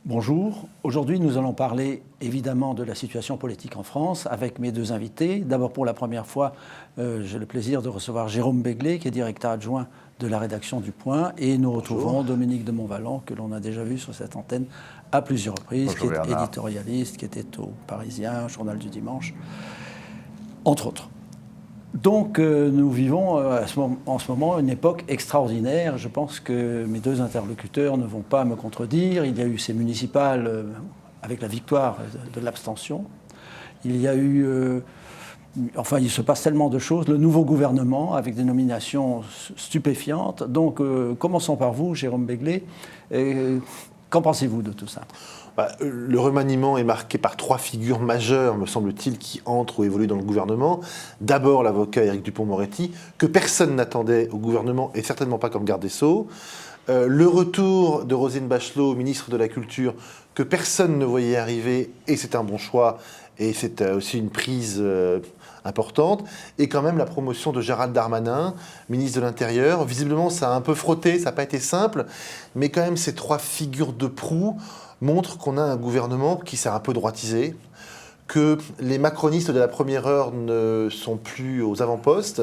Bonjour. Aujourd'hui, nous allons parler évidemment de la situation politique en France avec mes deux invités. D'abord, pour la première fois, j'ai le plaisir de recevoir Jérôme Begley, qui est directeur adjoint de la rédaction du Point. Et nous retrouvons Dominique de Montvalon, que l'on a déjà vu sur cette antenne à plusieurs reprises, Bonjour, qui est Bernard. éditorialiste, qui était au Parisien, Journal du Dimanche, entre autres. Donc nous vivons en ce moment une époque extraordinaire. Je pense que mes deux interlocuteurs ne vont pas me contredire. Il y a eu ces municipales avec la victoire de l'abstention. Il y a eu... enfin, il se passe tellement de choses. Le nouveau gouvernement avec des nominations stupéfiantes. Donc commençons par vous, Jérôme Begley. Qu'en pensez-vous de tout ça ? Le remaniement est marqué par trois figures majeures, me semble-t-il, qui entrent ou évoluent dans le gouvernement. D'abord, l'avocat Éric Dupond-Moretti, que personne n'attendait au gouvernement, et certainement pas comme garde des Sceaux. Le retour de Roselyne Bachelot, ministre de la Culture, que personne ne voyait arriver, et c'est un bon choix, et c'est aussi une prise importante. Et quand même la promotion de Gérald Darmanin, ministre de l'Intérieur. Visiblement, ça a un peu frotté, ça n'a pas été simple, mais quand même, ces trois figures de proue montre qu'on a un gouvernement qui s'est un peu droitisé, que les macronistes de la première heure ne sont plus aux avant-postes,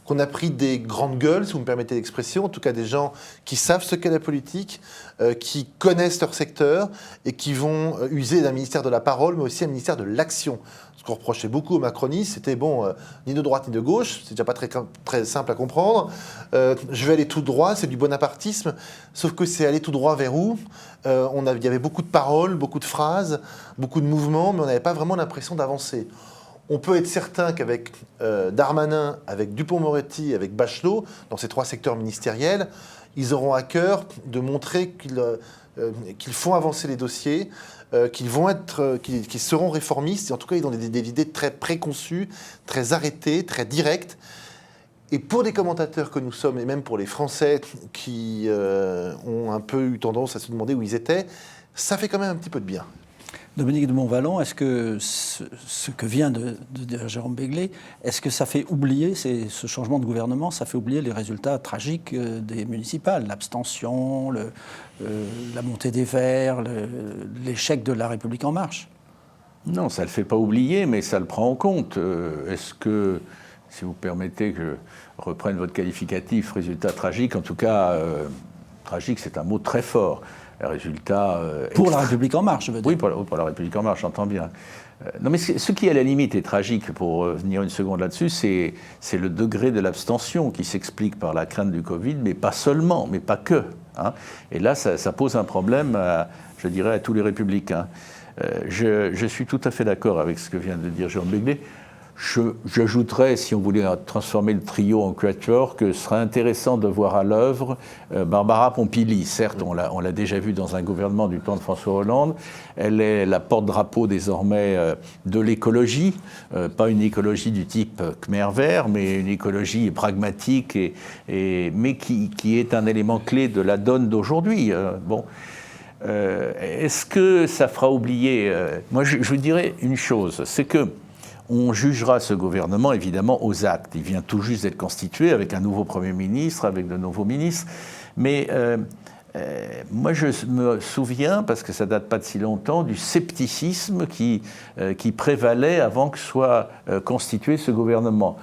qu'on a pris des grandes gueules, si vous me permettez l'expression, en tout cas des gens qui savent ce qu'est la politique, qui connaissent leur secteur et qui vont user d'un ministère de la parole, mais aussi un ministère de l'action. Ce qu'on reprochait beaucoup aux macronistes, c'était ni de droite ni de gauche, c'est déjà pas très simple à comprendre. Je vais aller tout droit, c'est du bonapartisme, sauf que c'est aller tout droit vers où il y avait beaucoup de paroles, beaucoup de phrases, beaucoup de mouvements, mais on n'avait pas vraiment l'impression d'avancer. On peut être certain qu'avec Darmanin, avec Dupond-Moretti, avec Bachelot, dans ces trois secteurs ministériels, ils auront à cœur de montrer qu'ils font avancer les dossiers, qu'ils seront réformistes, et en tout cas, ils ont des idées très préconçues, très arrêtées, très directes. Et pour les commentateurs que nous sommes, et même pour les Français qui ont un peu eu tendance à se demander où ils étaient, ça fait quand même un petit peu de bien. Dominique de Montvalon, est-ce que ce que vient de dire Jérôme Begley, est-ce que ça fait oublier, ce changement de gouvernement, ça fait oublier les résultats tragiques des municipales, l'abstention, la montée des Verts, l'échec de La République En Marche ? Non, ça ne le fait pas oublier, mais ça le prend en compte. Est-ce que, si vous permettez que je reprenne votre qualificatif, résultat tragique, en tout cas, tragique, c'est un mot très fort. Résultat pour La République En Marche, je veux dire. Oui, pour La République En Marche, j'entends bien. Non, mais ce qui, à la limite, est tragique, pour venir une seconde là-dessus, c'est le degré de l'abstention qui s'explique par la crainte du Covid, mais pas seulement, mais pas que. Hein. Et là, ça pose un problème, je dirais, à tous les républicains. Je suis tout à fait d'accord avec ce que vient de dire Jérôme Begley. J'ajouterais, si on voulait transformer le trio en quatuor, que ce serait intéressant de voir à l'œuvre Barbara Pompili. Certes, on l'a déjà vu dans un gouvernement du temps de François Hollande. Elle est la porte-drapeau désormais de l'écologie, pas une écologie du type Khmer vert, mais une écologie pragmatique, mais qui est un élément clé de la donne d'aujourd'hui. Est-ce que ça fera oublier moi, je vous dirais une chose, c'est que on jugera ce gouvernement, évidemment, aux actes. Il vient tout juste d'être constitué avec un nouveau Premier ministre, avec de nouveaux ministres. Mais moi, je me souviens, parce que ça date pas de si longtemps, du scepticisme qui prévalait avant que soit constitué ce gouvernement.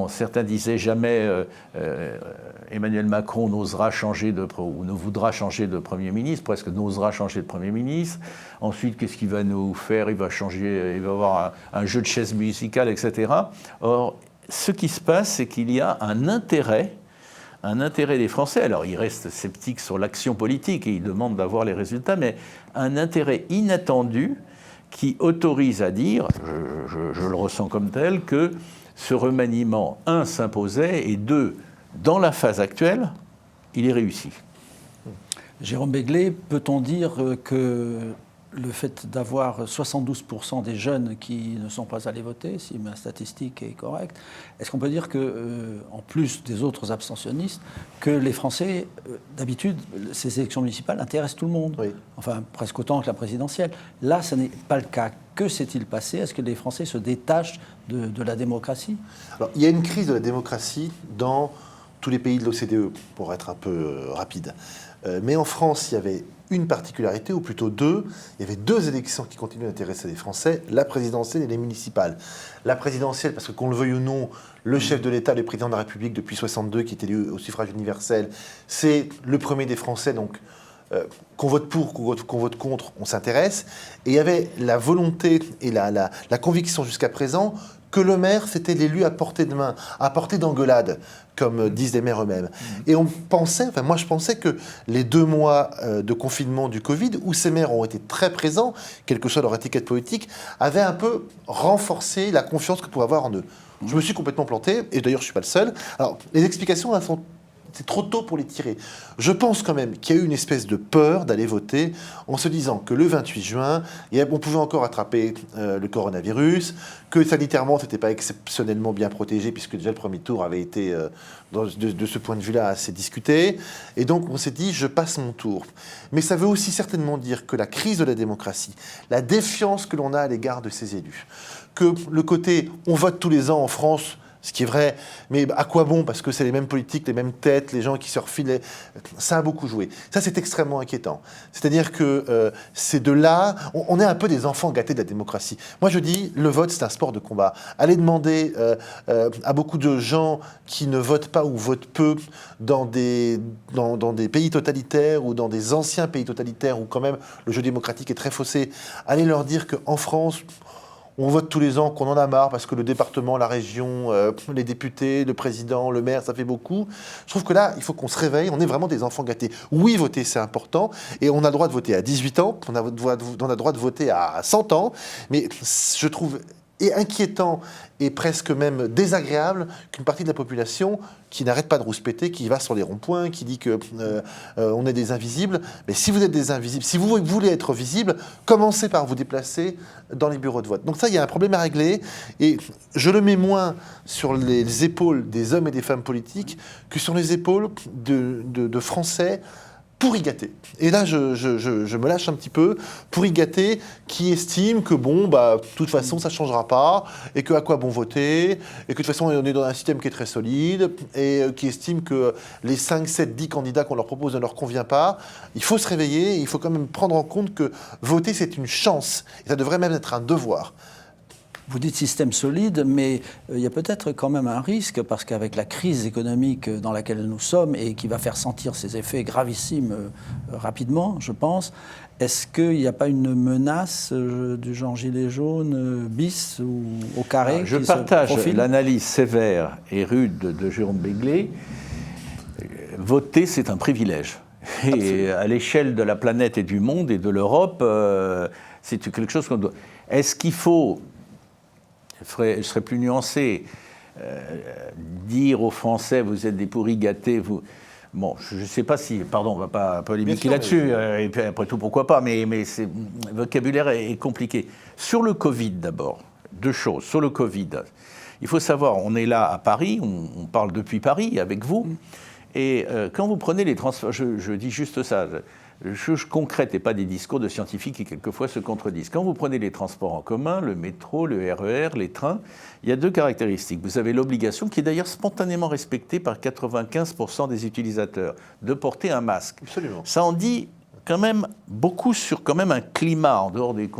Certains disaient jamais Emmanuel Macron n'osera changer ou ne voudra changer de Premier ministre, presque n'osera changer de Premier ministre. Ensuite, qu'est-ce qu'il va nous faire ? Il va avoir un jeu de chaises musicales, etc. Or, ce qui se passe, c'est qu'il y a un intérêt des Français. Alors, ils restent sceptiques sur l'action politique et ils demandent d'avoir les résultats, mais un intérêt inattendu qui autorise à dire, je le ressens comme tel, que ce remaniement, 1, s'imposait, et 2, dans la phase actuelle, il est réussi. Jérôme Begley, peut-on dire que le fait d'avoir 72% des jeunes qui ne sont pas allés voter, si ma statistique est correcte, est-ce qu'on peut dire que, en plus des autres abstentionnistes, que les Français, d'habitude, ces élections municipales intéressent tout le monde, oui. Enfin, presque autant que la présidentielle. Là, ce n'est pas le cas. Que s'est-il passé ? Est-ce que les Français se détachent de la démocratie ? Alors, il y a une crise de la démocratie dans tous les pays de l'OCDE, pour être un peu rapide. Mais en France, il y avait une particularité, ou plutôt deux. Il y avait deux élections qui continuent d'intéresser les Français, la présidentielle et les municipales. La présidentielle, parce que qu'on le veuille ou non, le chef de l'État, le président de la République depuis 62, qui est élu au suffrage universel, c'est le premier des Français, donc qu'on vote pour, qu'on vote contre, on s'intéresse. Et il y avait la volonté et la conviction jusqu'à présent que le maire, c'était l'élu à portée de main, à portée d'engueulade, comme disent les maires eux-mêmes. Et on pensait, enfin moi je pensais que les 2 mois de confinement du Covid, où ces maires ont été très présents, quelle que soit leur étiquette politique, avaient un peu renforcé la confiance que pouvaient avoir en eux. Je me suis complètement planté, et d'ailleurs je ne suis pas le seul. Alors les explications, elles sont... C'est trop tôt pour les tirer. Je pense quand même qu'il y a eu une espèce de peur d'aller voter en se disant que le 28 juin, on pouvait encore attraper le coronavirus, que sanitairement, ce n'était pas exceptionnellement bien protégé, puisque déjà le premier tour avait été, de ce point de vue-là, assez discuté. Et donc, on s'est dit, je passe mon tour. Mais ça veut aussi certainement dire que la crise de la démocratie, la défiance que l'on a à l'égard de ses élus, que le côté « on vote tous les ans en France », ce qui est vrai, mais à quoi bon? Parce que c'est les mêmes politiques, les mêmes têtes, les gens qui se refilent, ça a beaucoup joué. Ça, c'est extrêmement inquiétant. C'est-à-dire que c'est de là, on est un peu des enfants gâtés de la démocratie. Moi, je dis, le vote, c'est un sport de combat. Allez demander à beaucoup de gens qui ne votent pas ou votent peu dans des pays totalitaires ou dans des anciens pays totalitaires où quand même le jeu démocratique est très faussé, allez leur dire qu'en France... On vote tous les ans, qu'on en a marre parce que le département, la région, les députés, le président, le maire, ça fait beaucoup. Je trouve que là, il faut qu'on se réveille. On est vraiment des enfants gâtés. Oui, voter, c'est important. Et on a le droit de voter à 18 ans. On a le droit de voter à 100 ans. Mais je trouve inquiétant et presque même désagréable qu'une partie de la population qui n'arrête pas de rouspéter, qui va sur les ronds-points, qui dit que on est des invisibles. Mais si vous êtes des invisibles, si vous voulez être visible, commencez par vous déplacer dans les bureaux de vote. Donc ça, il y a un problème à régler. Et je le mets moins sur les épaules des hommes et des femmes politiques que sur les épaules de Français pourri gâté. Et là, je me lâche un petit peu, pourri gâté, qui estime que bon, bah, de toute façon, ça ne changera pas, et que à quoi bon voter, et que de toute façon, on est dans un système qui est très solide, et qui estime que les 5, 7, 10 candidats qu'on leur propose ne leur convient pas. Il faut se réveiller, et il faut quand même prendre en compte que voter, c'est une chance, et ça devrait même être un devoir. Vous dites système solide, mais il y a peut-être quand même un risque, parce qu'avec la crise économique dans laquelle nous sommes et qui va faire sentir ses effets gravissimes rapidement, je pense, est-ce qu'il n'y a pas une menace du genre gilet jaune bis ou au carré? Je partage l'analyse sévère et rude de Jérôme Béglé. Voter, c'est un privilège. Et à l'échelle de la planète et du monde et de l'Europe, c'est quelque chose qu'on doit... Est-ce qu'il faut... Je serais plus nuancé. Dire aux Français, vous êtes des pourris gâtés, vous... Bon, je ne sais pas si... Pardon, on ne va pas polémiquer là-dessus. Et puis après tout, pourquoi pas, mais le vocabulaire est compliqué. Sur le Covid, d'abord, 2 choses. Sur le Covid, il faut savoir, on est là à Paris, on parle depuis Paris avec vous, et quand vous prenez les transports... Je dis juste ça... Chose concrète et pas des discours de scientifiques qui quelquefois se contredisent. Quand vous prenez les transports en commun, le métro, le RER, les trains, il y a 2 caractéristiques. Vous avez l'obligation, qui est d'ailleurs spontanément respectée par 95% des utilisateurs, de porter un masque. Absolument. Ça en dit quand même beaucoup sur quand même un climat en dehors des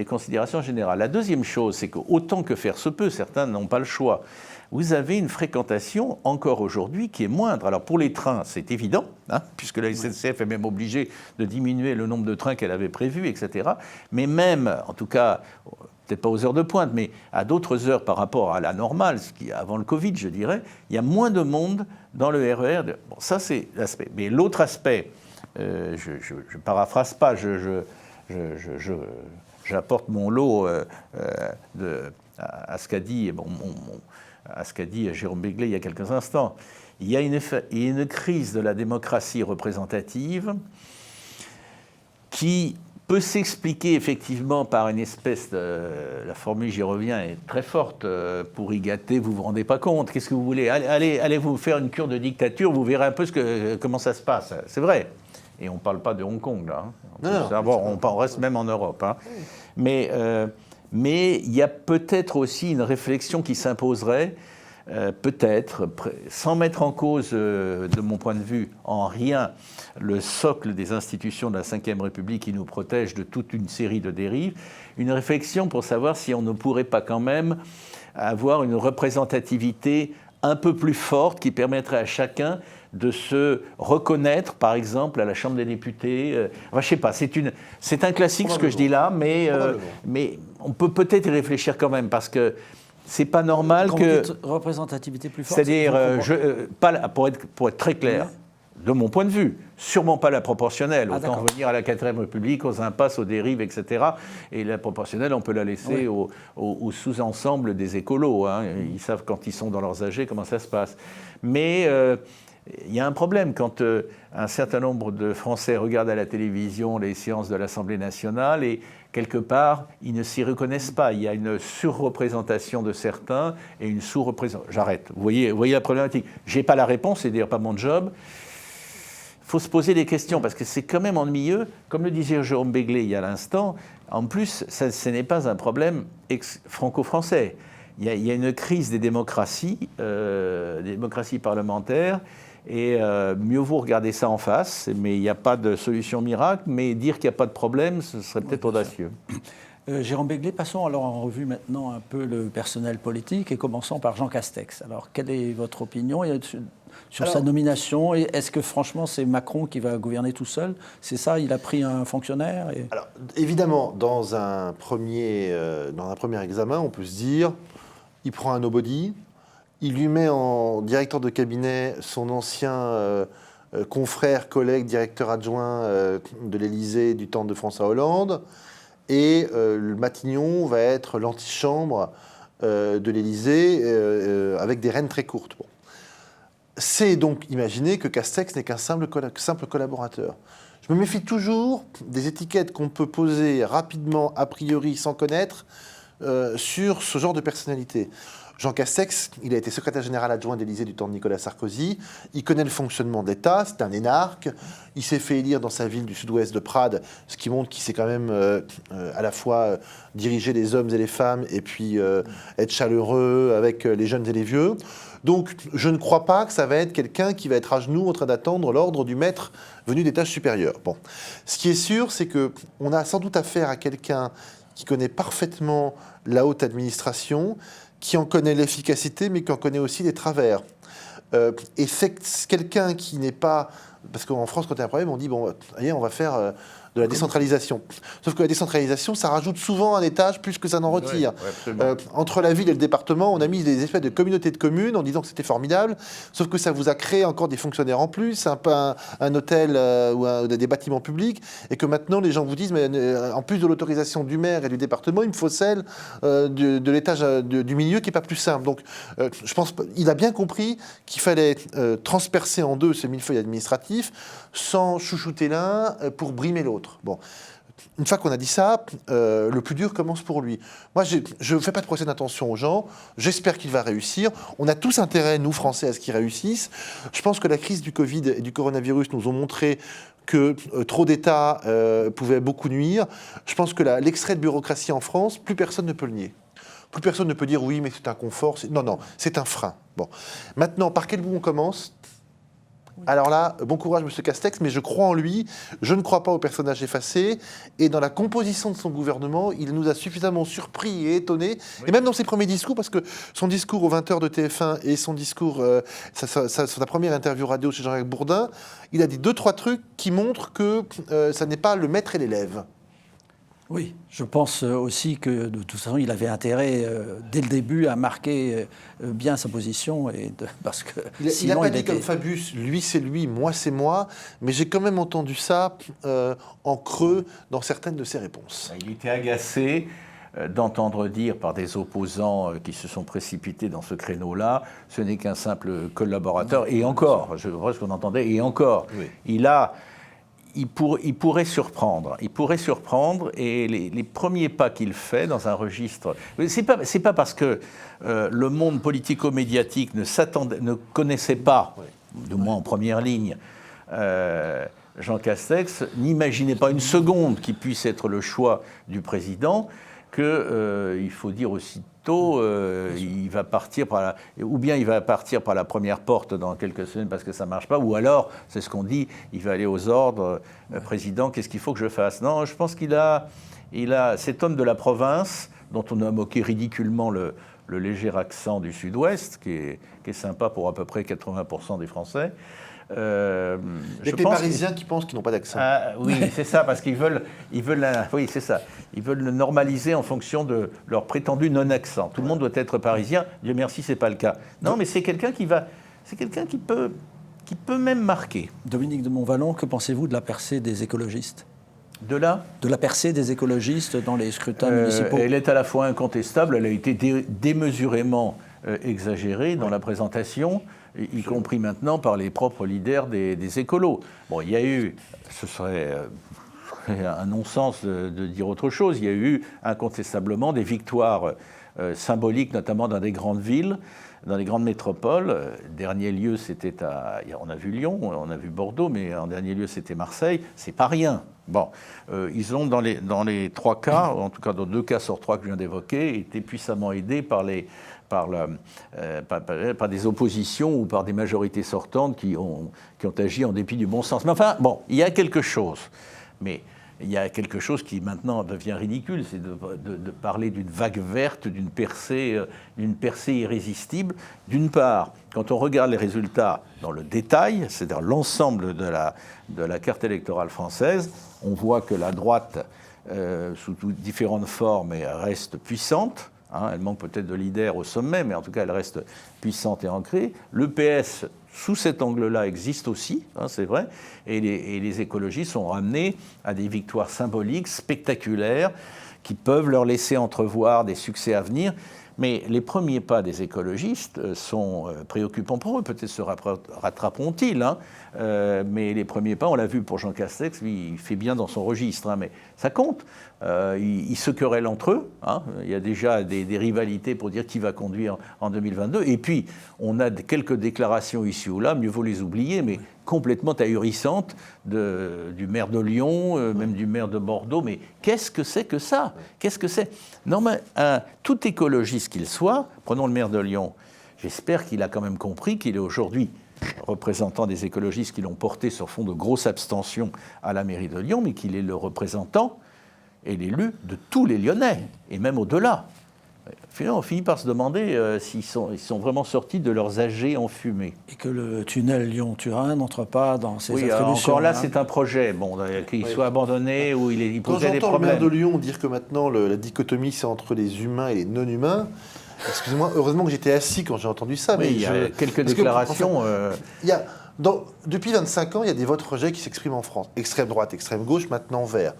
considérations générales. La deuxième chose, c'est qu'autant que faire se peut, certains n'ont pas le choix. Vous avez une fréquentation, encore aujourd'hui, qui est moindre. Alors pour les trains, c'est évident, hein, puisque la SNCF est même obligée de diminuer le nombre de trains qu'elle avait prévus, etc. Mais même, en tout cas, peut-être pas aux heures de pointe, mais à d'autres heures par rapport à la normale, ce qui est avant le Covid, je dirais, il y a moins de monde dans le RER. Bon, ça, c'est l'aspect. Mais l'autre aspect, je ne paraphrase pas, j'apporte mon lot à ce qu'a dit... à ce qu'a dit Jérôme Béglé il y a quelques instants. Il y a une crise de la démocratie représentative qui peut s'expliquer effectivement par une espèce de... La formule, j'y reviens, est très forte. Pourri gâté, vous ne vous rendez pas compte. Qu'est-ce que vous voulez? Allez vous faire une cure de dictature, vous verrez un peu comment ça se passe. C'est vrai. Et on ne parle pas de Hong Kong, là. On reste même en Europe. Hein. Mais il y a peut-être aussi une réflexion qui s'imposerait peut-être, sans mettre en cause, de mon point de vue, en rien, le socle des institutions de la Ve République qui nous protège de toute une série de dérives, une réflexion pour savoir si on ne pourrait pas quand même avoir une représentativité un peu plus forte qui permettrait à chacun de se reconnaître, par exemple, à la Chambre des députés. Enfin, je ne sais pas, c'est un classique ce que je dis là, mais on peut peut-être y réfléchir quand même, parce que c'est pas normal quand que... vous dites représentativité plus forte, C'est-à-dire, pour être très clair, de mon point de vue, sûrement pas la proportionnelle. Autant revenir à la 4ème République, aux impasses, aux dérives, etc. Et la proportionnelle, on peut la laisser au sous-ensemble des écolos. Hein. Ils savent quand ils sont dans leurs AG comment ça se passe. Mais il y a un problème quand un certain nombre de Français regardent à la télévision les séances de l'Assemblée nationale et quelque part, ils ne s'y reconnaissent pas. Il y a une surreprésentation de certains et une sous-représentation. J'arrête. Vous voyez la problématique. Je n'ai pas la réponse, c'est d'ailleurs pas mon job. Il faut se poser des questions, parce que c'est quand même ennuyeux. Comme le disait Jérôme Béglé il y a l'instant, en plus, ce n'est pas un problème franco-français. Il y a une crise des démocraties parlementaires, et mieux vaut regarder ça en face, mais il n'y a pas de solution miracle, mais dire qu'il n'y a pas de problème, ce serait peut-être audacieux. Jérôme Béglé, passons alors en revue maintenant un peu le personnel politique, et commençons par Jean Castex. Alors, quelle est votre opinion sur sa nomination? Est-ce que franchement c'est Macron qui va gouverner tout seul? C'est ça, il a pris un fonctionnaire Alors, évidemment, dans un premier examen, on peut se dire, il prend un nobody, il lui met en directeur de cabinet son ancien confrère, collègue, directeur adjoint de l'Élysée du temps de François Hollande, et le Matignon va être l'antichambre de l'Élysée avec des rênes très courtes. Bon. C'est donc imaginer que Castex n'est qu'un simple collaborateur. Je me méfie toujours des étiquettes qu'on peut poser rapidement, a priori, sans connaître, sur ce genre de personnalité. Jean Castex, il a été secrétaire général adjoint d'Élysée du temps de Nicolas Sarkozy. Il connaît le fonctionnement de l'État, c'est un énarque. Il s'est fait élire dans sa ville du sud-ouest de Prades, ce qui montre qu'il sait quand même à la fois diriger les hommes et les femmes et puis être chaleureux avec les jeunes et les vieux. Donc je ne crois pas que ça va être quelqu'un qui va être à genoux en train d'attendre l'ordre du maître venu d'étages supérieurs. Bon. Ce qui est sûr, c'est qu'on a sans doute affaire à quelqu'un qui connaît parfaitement la haute administration, qui en connaît l'efficacité, mais qui en connaît aussi les travers. Et c'est quelqu'un qui n'est pas... Parce qu'en France, quand il y a un problème, on dit, bon, allez, on va faire de la décentralisation. Sauf que la décentralisation, ça rajoute souvent un étage plus que ça n'en retire. Oui, entre la ville et le département, on a mis des espèces de communautés de communes en disant que c'était formidable, sauf que ça vous a créé encore des fonctionnaires en plus, un hôtel ou des bâtiments publics, et que maintenant les gens vous disent, mais en plus de l'autorisation du maire et du département, il me faut celle de l'étage du milieu qui n'est pas plus simple. Donc je pense qu'il a bien compris qu'il fallait transpercer en deux ce millefeuille administratif sans chouchouter l'un pour brimer l'autre. Bon, une fois qu'on a dit ça, le plus dur commence pour lui. Moi, je ne fais pas de procès d'intention aux gens. J'espère qu'il va réussir. On a tous intérêt, nous, Français, à ce qu'il réussisse. Je pense que la crise du Covid et du coronavirus nous ont montré que trop d'États pouvait beaucoup nuire. Je pense que l'extrait de bureaucratie en France, plus personne ne peut le nier. Plus personne ne peut dire oui, mais c'est un confort. Non, c'est un frein. Bon. Maintenant, par quel bout on commence ? Alors là, bon courage, M. Castex, mais je crois en lui, je ne crois pas au personnage effacé, et dans la composition de son gouvernement, il nous a suffisamment surpris et étonnés, et même dans ses premiers discours, parce que son discours aux 20h de TF1 et son discours, sa première interview radio chez Jean-Jacques Bourdin, il a dit 2-3 trucs qui montrent que ça n'est pas le maître et l'élève. Oui, je pense aussi que de toute façon, il avait intérêt dès le début à marquer bien sa position, parce que il n'a pas dit comme Fabius, lui c'est lui, moi c'est moi, mais j'ai quand même entendu ça en creux dans certaines de ses réponses. Il était agacé d'entendre dire par des opposants qui se sont précipités dans ce créneau-là, ce n'est qu'un simple collaborateur, et encore, je vois ce qu'on entendait, et encore, oui. Il pourrait surprendre. Il pourrait surprendre, et les premiers pas qu'il fait dans un registre... C'est pas parce que le monde politico-médiatique ne connaissait pas, du moins en première ligne, Jean Castex, n'imaginait pas une seconde qu'il puisse être le choix du président. qu'il faut dire aussitôt, il va partir ou bien il va partir par la première porte dans quelques semaines parce que ça ne marche pas, ou alors, c'est ce qu'on dit, il va aller aux ordres, président, qu'est-ce qu'il faut que je fasse? Non, je pense qu'il a cet homme de la province, dont on a moqué ridiculement le léger accent du sud-ouest, qui est sympa pour à peu près 80% des Français. Les Parisiens qui pensent qu'ils n'ont pas d'accent. Oui, c'est ça, parce qu'ils veulent oui, c'est ça. Ils veulent le normaliser en fonction de leur prétendu non-accent. Tout le monde doit être parisien. Dieu merci, c'est pas le cas. Non, mais c'est quelqu'un qui peut même marquer. Dominique de Montvalon, que pensez-vous de la percée des écologistes? De la percée des écologistes dans les scrutins municipaux? Elle est à la fois incontestable, elle a été démesurément exagérée dans la présentation, y compris maintenant par les propres leaders des écolos. Bon, il y a eu, ce serait un non-sens de dire autre chose, il y a eu incontestablement des victoires symboliques, notamment dans des grandes villes, dans les grandes métropoles. Dernier lieu, c'était on a vu Lyon, on a vu Bordeaux, mais en dernier lieu, c'était Marseille. C'est pas rien. Bon, ils ont, dans les 3 cas, en tout cas dans 2 cas sur 3 que je viens d'évoquer, été puissamment aidés par des oppositions ou par des majorités sortantes qui ont agi en dépit du bon sens. Mais enfin, bon, il y a quelque chose. Mais il y a quelque chose qui maintenant devient ridicule, c'est de parler d'une vague verte, d'une percée irrésistible. D'une part, quand on regarde les résultats dans le détail, c'est-à-dire l'ensemble de la carte électorale française, on voit que la droite, sous différentes formes, reste puissante. Elle manque peut-être de leader au sommet, mais en tout cas, elle reste puissante et ancrée. Le PS, sous cet angle-là, existe aussi, c'est vrai, et les écologistes sont ramenés à des victoires symboliques, spectaculaires, qui peuvent leur laisser entrevoir des succès à venir. Mais les premiers pas des écologistes sont préoccupants pour eux. Peut-être se rattraperont-ils, mais les premiers pas, on l'a vu pour Jean Castex, lui, il fait bien dans son registre, mais ça compte. Ils se querellent entre eux. Il y a déjà des rivalités pour dire qui va conduire en 2022. Et puis, on a quelques déclarations ici ou là, mieux vaut les oublier, mais complètement ahurissantes du maire de Lyon, même du maire de Bordeaux. Mais qu'est-ce que c'est que ça? Qu'est-ce que c'est? Non, mais tout écologiste qu'il soit, prenons le maire de Lyon, j'espère qu'il a quand même compris qu'il est aujourd'hui représentant des écologistes qui l'ont porté sur fond de grosse abstention à la mairie de Lyon, mais qu'il est le représentant et l'élu de tous les Lyonnais, et même au-delà. Finalement, on finit par se demander s'ils sont vraiment sortis de leurs AG enfumés. Et que le tunnel Lyon-Turin n'entre pas dans ces attributions. Oui, encore là, c'est un projet, qu'il soit abandonné ou il posait des problèmes. Quand j'entends le maire de Lyon dire que maintenant la diccomie c'est entre les humains et les non-humains, excusez-moi, heureusement que j'étais assis quand j'ai entendu ça. Oui, il y a quelques déclarations. Depuis 25 ans, il y a des votes rejets qui s'expriment en France. Extrême droite, extrême gauche, maintenant vert.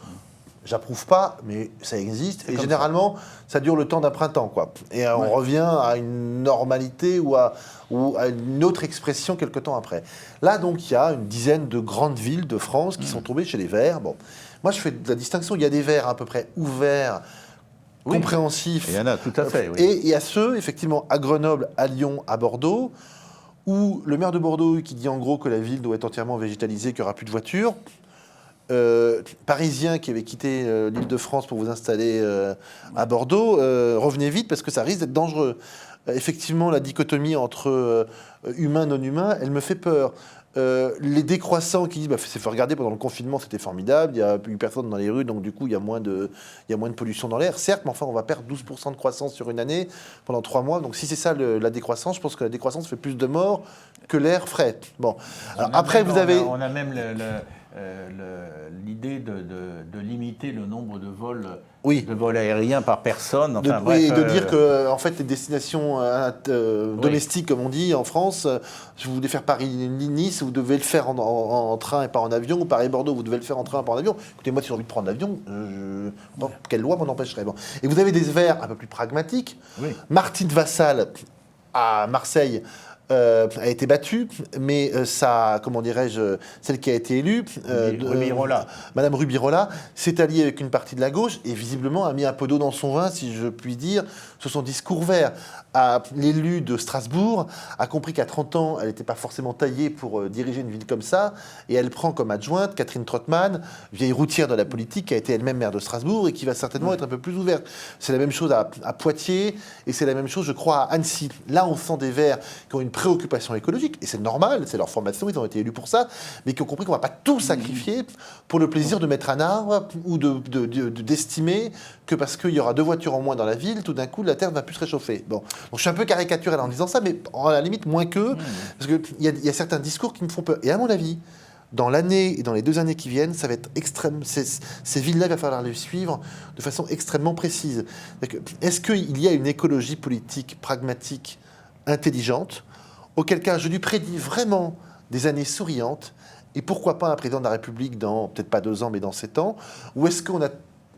J'approuve pas, mais ça existe. Et généralement, ça dure le temps d'un printemps, quoi. Et on revient à une normalité ou à une autre expression quelque temps après. Là, donc, il y a une dizaine de grandes villes de France qui sont tombées chez les Verts. Bon, moi, je fais de la distinction. Il y a des Verts à peu près ouverts, compréhensifs. Il y en a, tout à fait. Oui. Et il y a ceux, effectivement, à Grenoble, à Lyon, à Bordeaux, où le maire de Bordeaux qui dit en gros que la ville doit être entièrement végétalisée, qu'il n'y aura plus de voitures. Parisiens qui avaient quitté l'Île-de-France pour vous installer à Bordeaux, revenez vite parce que ça risque d'être dangereux. Effectivement, la dichotomie entre humain et non-humain, elle me fait peur. Les décroissants qui disent c'est fait regarder pendant le confinement, c'était formidable, il n'y a plus personne dans les rues, donc du coup il y a moins de pollution dans l'air. Certes, mais enfin on va perdre 12% de croissance sur une année pendant 3 mois. Donc si c'est ça la décroissance, je pense que la décroissance fait plus de morts que l'air frais. Bon. Alors, après vous avez... On a même l'idée de limiter le nombre de vols aériens par personne. Enfin, bref, de dire que en fait, les destinations domestiques, comme on dit en France, si vous voulez faire Paris-Nice, vous devez le faire en train et pas en avion, ou Paris-Bordeaux, vous devez le faire en train et pas en avion. Écoutez, moi, si j'ai envie de prendre l'avion, quelle loi m'en empêcherait? Bon. Et vous avez des Verts un peu plus pragmatiques. Oui. Martine Vassal, à Marseille, a été battue, mais celle qui a été élue, Rubirola. Madame Rubirola, s'est alliée avec une partie de la gauche et visiblement a mis un peu d'eau dans son vin, si je puis dire, sur son discours vert. L'élu de Strasbourg a compris qu'à 30 ans, elle n'était pas forcément taillée pour diriger une ville comme ça, et elle prend comme adjointe Catherine Trottmann, vieille routière de la politique, qui a été elle-même maire de Strasbourg et qui va certainement être un peu plus ouverte. C'est la même chose à Poitiers, et c'est la même chose, je crois, à Annecy. Là, on sent des Verts qui ont une préoccupation écologique, et c'est normal, c'est leur formation, ils ont été élus pour ça, mais qui ont compris qu'on ne va pas tout sacrifier pour le plaisir de mettre un arbre ou d'estimer que parce qu'il y aura 2 voitures en moins dans la ville, tout d'un coup, la Terre ne va plus se réchauffer. Bon. Donc, je suis un peu caricatural en disant ça, mais à la limite, moins que, parce qu'il y a certains discours qui me font peur. Et à mon avis, dans l'année et dans les 2 années qui viennent, ça va être extrême. Ces villes-là, il va falloir les suivre de façon extrêmement précise. Est-ce qu'il y a une écologie politique pragmatique, intelligente, auquel cas je lui prédis vraiment des années souriantes, et pourquoi pas un président de la République dans, peut-être pas 2 ans, mais dans 7 ans, ou est-ce qu'on a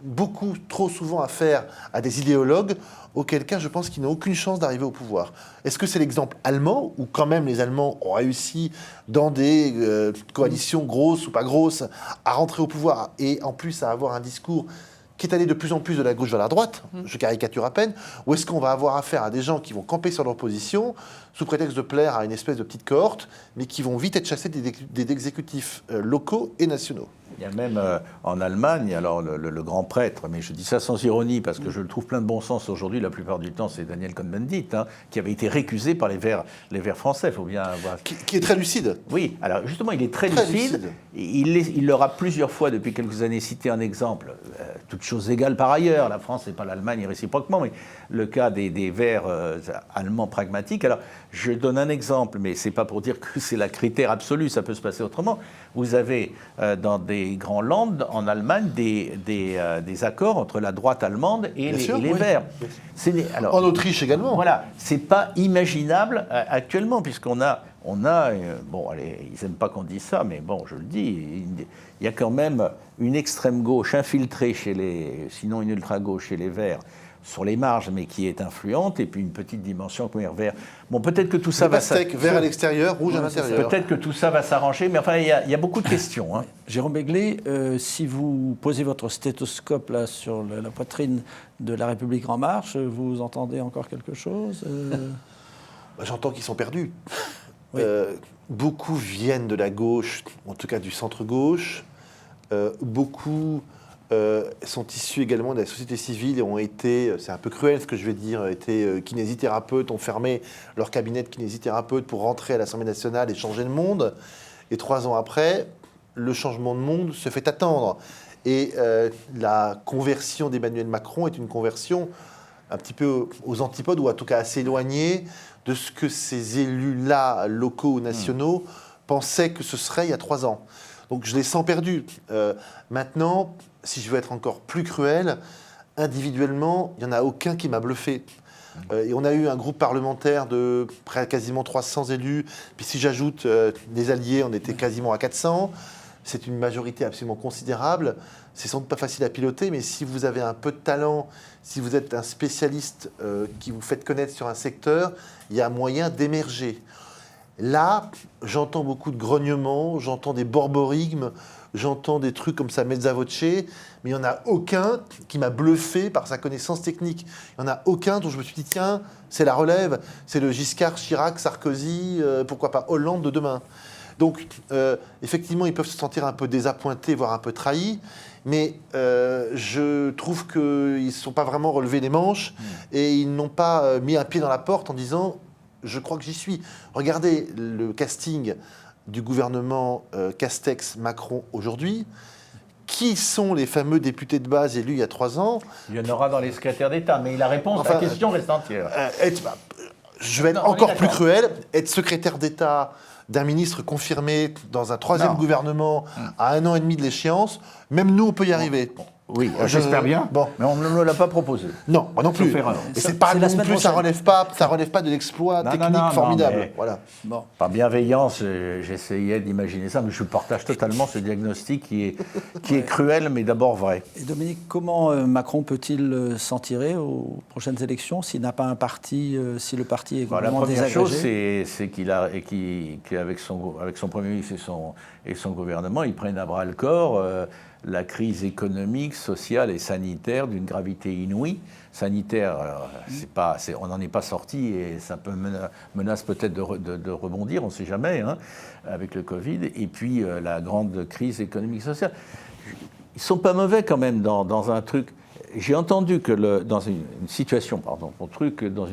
beaucoup, trop souvent affaire à des idéologues, auquel cas je pense qu'ils n'ont aucune chance d'arriver au pouvoir. Est-ce que c'est l'exemple allemand, où quand même les Allemands ont réussi dans des coalitions grosses ou pas grosses à rentrer au pouvoir, et en plus à avoir un discours qui est allé de plus en plus de la gauche vers la droite, je caricature à peine, ou est-ce qu'on va avoir affaire à des gens qui vont camper sur leur position, sous prétexte de plaire à une espèce de petite cohorte, mais qui vont vite être chassés des exécutifs locaux et nationaux? Il y a même en Allemagne, alors le grand prêtre, mais je dis ça sans ironie parce que je le trouve plein de bon sens aujourd'hui, la plupart du temps, c'est Daniel Cohn-Bendit, qui avait été récusé par les Verts français, il faut bien avoir... Qui est très lucide. Oui, alors justement, il est très lucide. Il leur a plusieurs fois, depuis quelques années, cité un exemple, toutes choses égales par ailleurs, la France n'est pas l'Allemagne réciproquement, mais le cas des Verts allemands pragmatiques. Alors, je donne un exemple, mais ce n'est pas pour dire que c'est la critère absolu, ça peut se passer autrement. Vous avez dans des grands lands en Allemagne des accords entre la droite allemande et les Verts. Alors, en Autriche également. Voilà, c'est pas imaginable actuellement, puisqu'on a bon, allez, ils n'aiment pas qu'on dise ça, mais bon, je le dis, il y a quand même une extrême gauche infiltrée sinon une ultra gauche chez les Verts, sur les marges, mais qui est influente, et puis une petite dimension comme vert. Bon, peut-être que tout ça va s'arranger. Vert à l'extérieur, rouge à l'intérieur. Peut-être que tout ça va s'arranger, mais enfin, il y a beaucoup de questions. Jérôme Begley, si vous posez votre stéthoscope là sur la poitrine de La République En Marche, vous entendez encore quelque chose J'entends qu'ils sont perdus. Oui. Beaucoup viennent de la gauche, en tout cas du centre-gauche. Beaucoup sont issus également de la société civile et ont été, c'est un peu cruel ce que je vais dire, été kinésithérapeutes, ont fermé leur cabinet de kinésithérapeutes pour rentrer à l'Assemblée nationale et changer le monde. Et 3 ans après, le changement de monde se fait attendre. Et la conversion d'Emmanuel Macron est une conversion un petit peu aux antipodes, ou en tout cas assez éloignée de ce que ces élus-là, locaux ou nationaux, pensaient que ce serait il y a 3 ans. Donc je les sens perdus. Maintenant, si je veux être encore plus cruel, individuellement, il n'y en a aucun qui m'a bluffé. Et on a eu un groupe parlementaire de quasiment 300 élus. Puis si j'ajoute des alliés, on était quasiment à 400. C'est une majorité absolument considérable. C'est sans doute pas facile à piloter, mais si vous avez un peu de talent, si vous êtes un spécialiste qui vous faites connaître sur un secteur, il y a moyen d'émerger. Là, j'entends beaucoup de grognements, j'entends des borborigmes, j'entends des trucs comme ça, mezza voce, mais il n'y en a aucun qui m'a bluffé par sa connaissance technique. Il n'y en a aucun dont je me suis dit, tiens, c'est la relève, c'est le Giscard, Chirac, Sarkozy, pourquoi pas Hollande de demain. Donc, effectivement, ils peuvent se sentir un peu désappointés, voire un peu trahis, mais je trouve qu'ils ne se sont pas vraiment relevés les manches et ils n'ont pas mis un pied dans la porte en disant « je crois que j'y suis ». Regardez le casting du gouvernement Castex-Macron aujourd'hui. Qui sont les fameux députés de base élus il y a 3 ans? Il y en aura dans les secrétaires d'État, mais la réponse à la question reste entière. Je vais être encore plus cruel. Être secrétaire d'État d'un ministre confirmé dans un 3e gouvernement à 1 an et demi de l'échéance, même nous, on peut y arriver. Oui, j'espère bien, Bon. mais on ne me l'a pas proposé. Non, moi non plus. Sauf erreur. Et c'est pas c'est la non semaine plus, ça prochaine. relève pas de l'exploit Non, technique non, formidable. mais- Voilà. Bon. Par bienveillance, j'essayais d'imaginer ça, mais je partage totalement ce diagnostic qui est cruel, mais d'abord vrai. Et Dominique, comment Macron peut-il s'en tirer aux prochaines élections s'il n'a pas un parti, si le parti est Bon, la complètement première désagrégé? chose, c'est qu'avec son Premier ministre et son gouvernement, ils prennent à bras le corps la crise économique, sociale et sanitaire d'une gravité inouïe. Sanitaire, on n'en est pas sorti et ça menace peut-être de rebondir, on ne sait jamais, hein, avec le Covid. Et puis la grande crise économique et sociale. Ils ne sont pas mauvais quand même dans un truc. J'ai entendu que dans une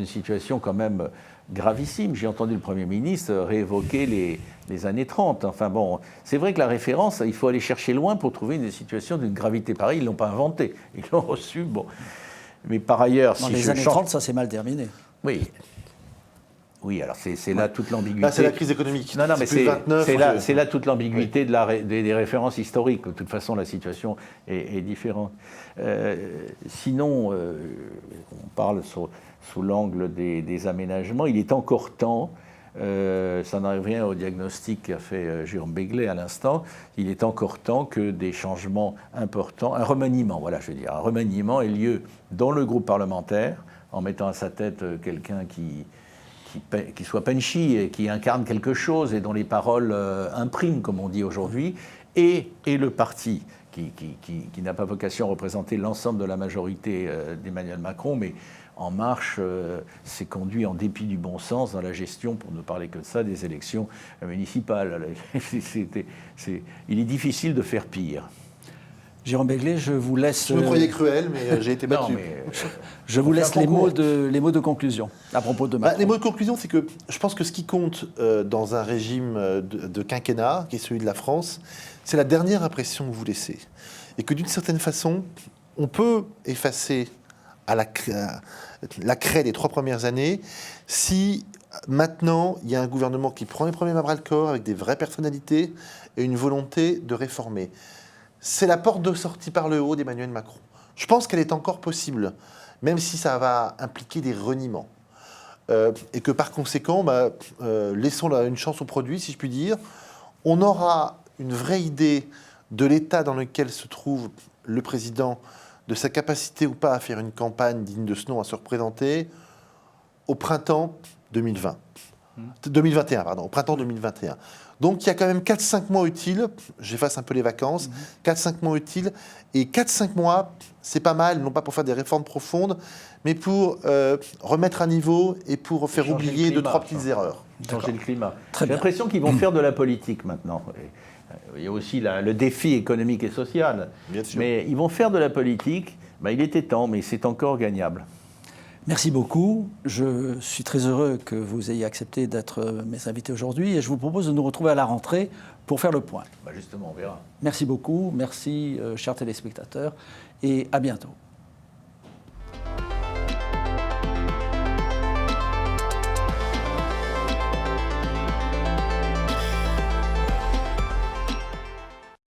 situation quand même gravissime, j'ai entendu le Premier ministre réévoquer les années 30. Enfin bon, c'est vrai que la référence, il faut aller chercher loin pour trouver une situation d'une gravité pareille. Ils ne l'ont pas inventée, ils l'ont reçue. Bon. Mais par ailleurs, Dans si les je années change... 30, ça s'est mal terminé. Oui, alors c'est là toute l'ambiguïté. Là, c'est la crise économique. Non, mais plus 29, c'est là toute l'ambiguïté des références historiques. De toute façon, la situation est différente. Sinon, on parle sous l'angle des aménagements. Il est encore temps, ça n'arrive rien au diagnostic qu'a fait Jérôme Begley à l'instant, il est encore temps que des changements importants, un remaniement ait lieu dans le groupe parlementaire, en mettant à sa tête quelqu'un qui soit punchy et qui incarne quelque chose et dont les paroles impriment, comme on dit aujourd'hui, et le parti qui n'a pas vocation à représenter l'ensemble de la majorité d'Emmanuel Macron, mais En Marche s'est conduit en dépit du bon sens dans la gestion, pour ne parler que de ça, des élections municipales. Il est difficile de faire pire. Jérôme Begley, je vous laisse... Je me croyais cruel, mais j'ai été battu. Non, mais, je vous laisse les mots de conclusion à propos de Macron. Les mots de conclusion, c'est que je pense que ce qui compte dans un régime de quinquennat, qui est celui de la France, c'est la dernière impression que vous laissez. Et que d'une certaine façon, on peut effacer à la craie des 3 premières années si maintenant il y a un gouvernement qui prend les problèmes à bras-le-corps avec des vraies personnalités et une volonté de réformer. C'est la porte de sortie par le haut d'Emmanuel Macron. Je pense qu'elle est encore possible, même si ça va impliquer des reniements. Et que par conséquent, laissons une chance au produit, si je puis dire. On aura une vraie idée de l'état dans lequel se trouve le président, de sa capacité ou pas à faire une campagne digne de ce nom, à se représenter au printemps 2021, au printemps 2021. Donc il y a quand même 4-5 mois utiles, j'efface un peu les vacances, 4-5 mois utiles, et 4-5 mois, c'est pas mal, non pas pour faire des réformes profondes, mais pour remettre à niveau et pour faire oublier 2-3 petites erreurs. Changer le climat. Très J'ai bien. l'impression qu'ils vont faire de la politique maintenant. Il y a aussi le défi économique et social. Bien sûr. Mais ils vont faire de la politique. Il était temps, mais c'est encore gagnable. Merci beaucoup. Je suis très heureux que vous ayez accepté d'être mes invités aujourd'hui et je vous propose de nous retrouver à la rentrée pour faire le point. Justement, on verra. Merci beaucoup. Merci, chers téléspectateurs, et à bientôt.